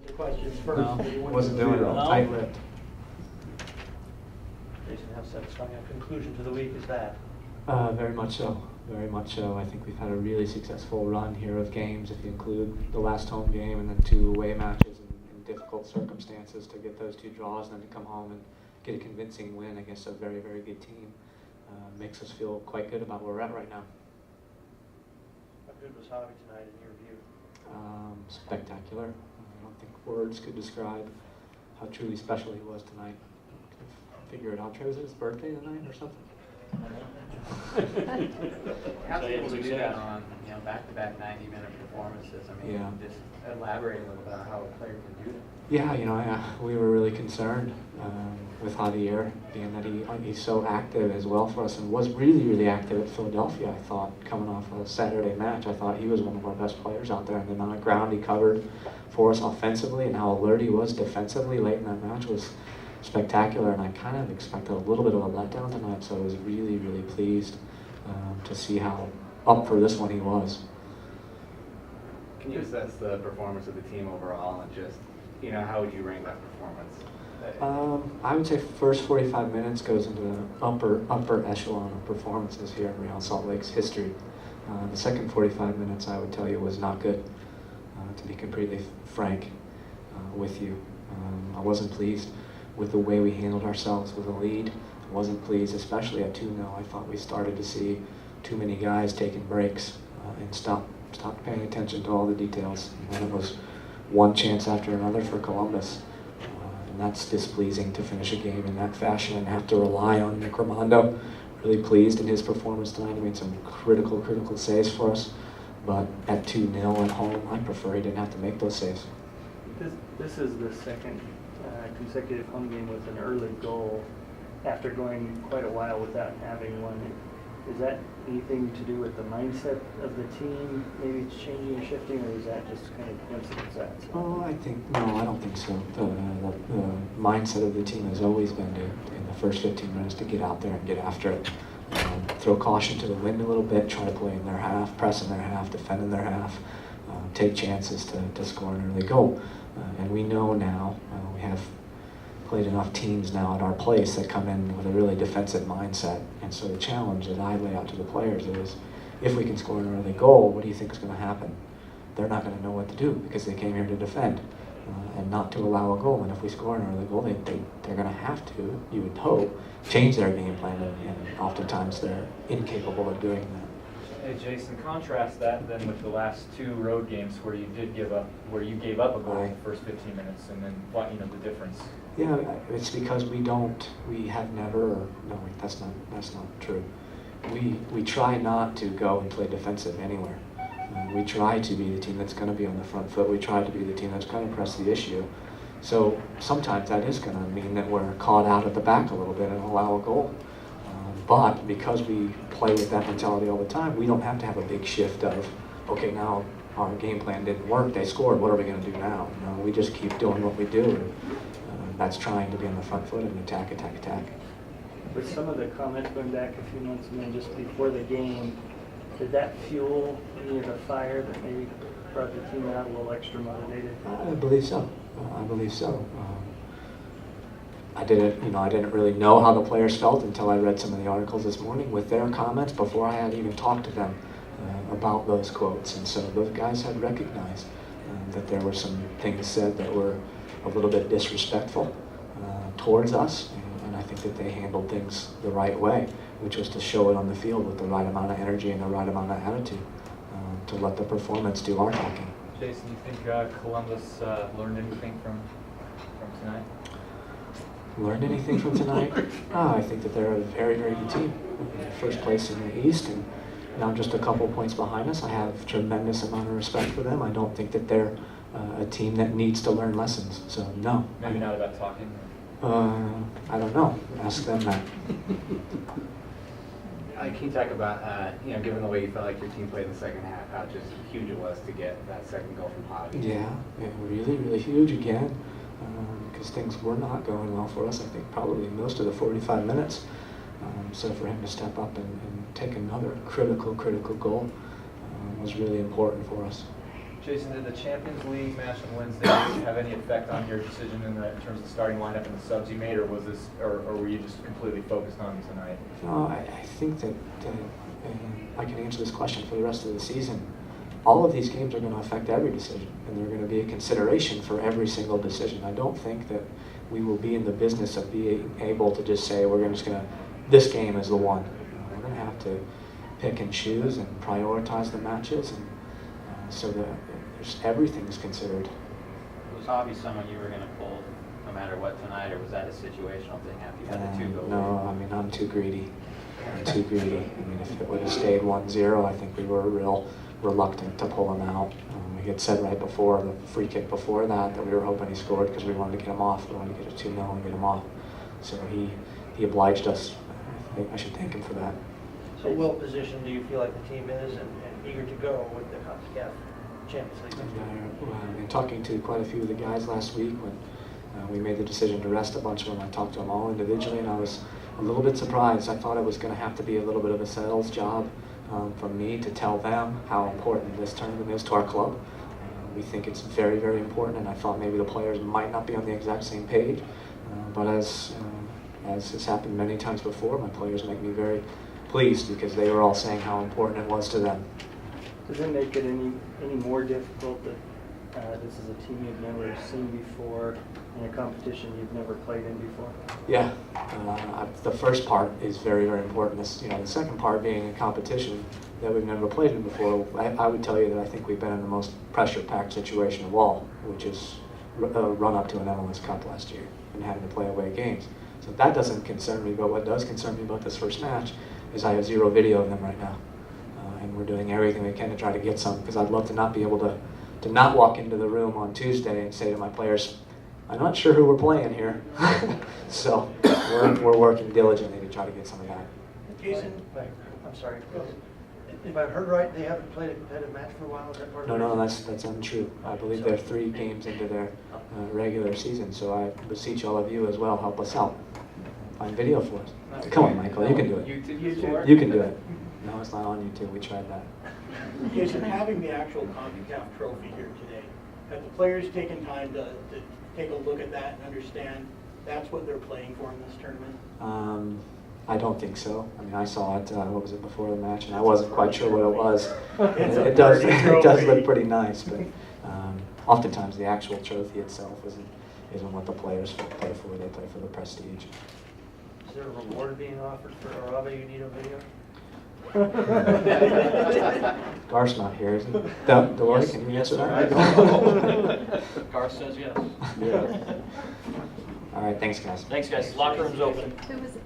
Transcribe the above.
The questions first. No, wasn't doing it. No? Tight-lipped. Jason, how satisfying a conclusion to the week is that? Very much so. Very much so. I think we've had a really successful run here of games, if you include the last home game and then 2 away matches in difficult circumstances. To get those 2 draws and then to come home and get a convincing win against a very, very good team makes us feel quite good about where we're at right now. How good was Javi tonight in your view? Spectacular. I don't think words could describe how truly special he was tonight. Figure it out. Was it his birthday tonight or something? How's he able to do that on back-to-back 90-minute performances? I mean, just elaborate a little bit on how a player can do that. Yeah, we were really concerned with Javier, being that he's so active as well for us and was really, really active at Philadelphia. I thought, coming off a Saturday match, I thought he was one of our best players out there. And the amount of ground he covered for us offensively and how alert he was defensively late in that match was spectacular. And I kind of expected a little bit of a letdown tonight, so I was really, really pleased to see how up for this one he was. Can you assess the performance of the team overall and just, how would you rank that performance? I would say first 45 minutes goes into the upper echelon of performances here in Real Salt Lake's history. The second 45 minutes, I would tell you, was not good, to be completely frank with you. I wasn't pleased with the way we handled ourselves with a lead. I wasn't pleased, especially at 2-0. I thought we started to see too many guys taking breaks and stopped paying attention to all the details. And then it was one chance after another for Columbus. And that's displeasing to finish a game in that fashion and have to rely on Nick Romando. Really pleased in his performance tonight. He made some critical saves for us. But at 2-0 at home, I prefer he didn't have to make those saves. This is the second consecutive home game with an early goal after going quite a while without having one. Is that anything to do with the mindset of the team? Maybe it's changing or shifting, or is that just kind of coincidence? Oh, I don't think so. The mindset of the team has always been to, in the first 15 minutes, to get out there and get after it. Throw caution to the wind a little bit, try to play in their half, press in their half, defend in their half, take chances to score an early goal. And we know now, we have played enough teams now at our place that come in with a really defensive mindset. And so the challenge that I lay out to the players is, if we can score an early goal, what do you think is going to happen? They're not going to know what to do because they came here to defend and not to allow a goal. And if we score an early goal, they're going to have to, you would hope, change their game plan, and oftentimes they're incapable of doing that. Hey Jason, contrast that then with the last 2 road games where you gave up a goal in the first 15 minutes, and then the difference. Yeah, it's because that's not true. We try not to go and play defensive anywhere. We try to be the team that's going to be on the front foot. We try to be the team that's going to press the issue. So sometimes that is going to mean that we're caught out at the back a little bit and allow a goal. But because we play with that mentality all the time, we don't have to have a big shift of, okay, now our game plan didn't work, they scored, what are we going to do now? No, we just keep doing what we do, and that's trying to be on the front foot and attack. With some of the comments going back a few months and then just before the game, did that fuel any of the fire that maybe brought the team out a little extra motivated? I believe so. I didn't really know how the players felt until I read some of the articles this morning with their comments before I had even talked to them about those quotes. And so those guys had recognized that there were some things said that were a little bit disrespectful towards us. And I think that they handled things the right way, which was to show it on the field with the right amount of energy and the right amount of attitude to let the performance do our talking. Jason, you think Columbus learned anything from tonight? Learned anything from tonight? I think that they're a very, very good team. First place in the East, and now just a couple points behind us. I have tremendous amount of respect for them. I don't think that they're a team that needs to learn lessons. So no. Maybe not about talking. I don't know. Ask them that. Can you talk about, given the way you felt like your team played in the second half, how just huge it was to get that second goal from Javi? Yeah, really, really huge again. Because things were not going well for us, I think, probably most of the 45 minutes. So for him to step up and take another critical goal was really important for us. Jason, did the Champions League match on Wednesday have any effect on your decision in terms of the starting lineup and the subs you made, or was this, or were you just completely focused on tonight? No, I think that I can answer this question for the rest of the season. All of these games are going to affect every decision, and they're going to be a consideration for every single decision. I don't think that we will be in the business of being able to just say we're just going to, this game is the one. We're going to have to pick and choose and prioritize the matches, and so that everything's considered. Was Hobby someone you were going to pull no matter what tonight, or was that a situational thing after you had the 2 goals? No, I mean, I'm too greedy. I mean, if it would have stayed 1-0, I think we were real reluctant to pull him out. We had said right before, the free kick before that we were hoping he scored because we wanted to get him off. We wanted to get a 2-0 and get him off. So he obliged us. I should thank him for that. So well positioned do you feel like the team is and eager to go with the CONCACAF Champions League? I've been talking to quite a few of the guys last week when we made the decision to rest a bunch of them. I talked to them all individually, and I was a little bit surprised. I thought it was going to have to be a little bit of a sales job from me to tell them how important this tournament is to our club. We think it's very, very important, and I thought maybe the players might not be on the exact same page. But as has happened many times before, my players make me very pleased because they were all saying how important it was to them. Does it make it any more difficult that this is a team you've never seen before in a competition you've never played in before? Yeah, the first part is very, very important. The second part being a competition that we've never played in before. I would tell you that I think we've been in the most pressure-packed situation of all, which is a run-up to an MLS Cup last year and having to play away games. So that doesn't concern me, but what does concern me about this first match is I have 0 video of them right now. And we're doing everything we can to try to get some, because I'd love to not be able to not walk into the room on Tuesday and say to my players, I'm not sure who we're playing here. So we're working diligently to try to get some of that. Jason, I'm sorry. If I've heard right, they haven't played a competitive match for a while. Is that part of No, it? that's untrue. I believe they're 3 games into their regular season, so I beseech all of you as well, help us out. Find video for us. Come on, Michael, you can do it. YouTube. You can do it. No, it's not on YouTube. We tried that. Jason, having the actual CONCACAF trophy here today, have the players taken time to take a look at that and understand that's what they're playing for in this tournament? I don't think so. I mean, I saw it, what was it, before the match, and I wasn't quite sure what it was. It does look pretty nice, but oftentimes the actual trophy itself isn't what the players play for. They play for the prestige. Is there a reward being offered for Arabe? You need a video? Garth's not here, isn't he? Delory, can you answer that? Garth says yes. Yeah. All right, thanks, guys. Thanks, guys. Locker room's open. Who was it?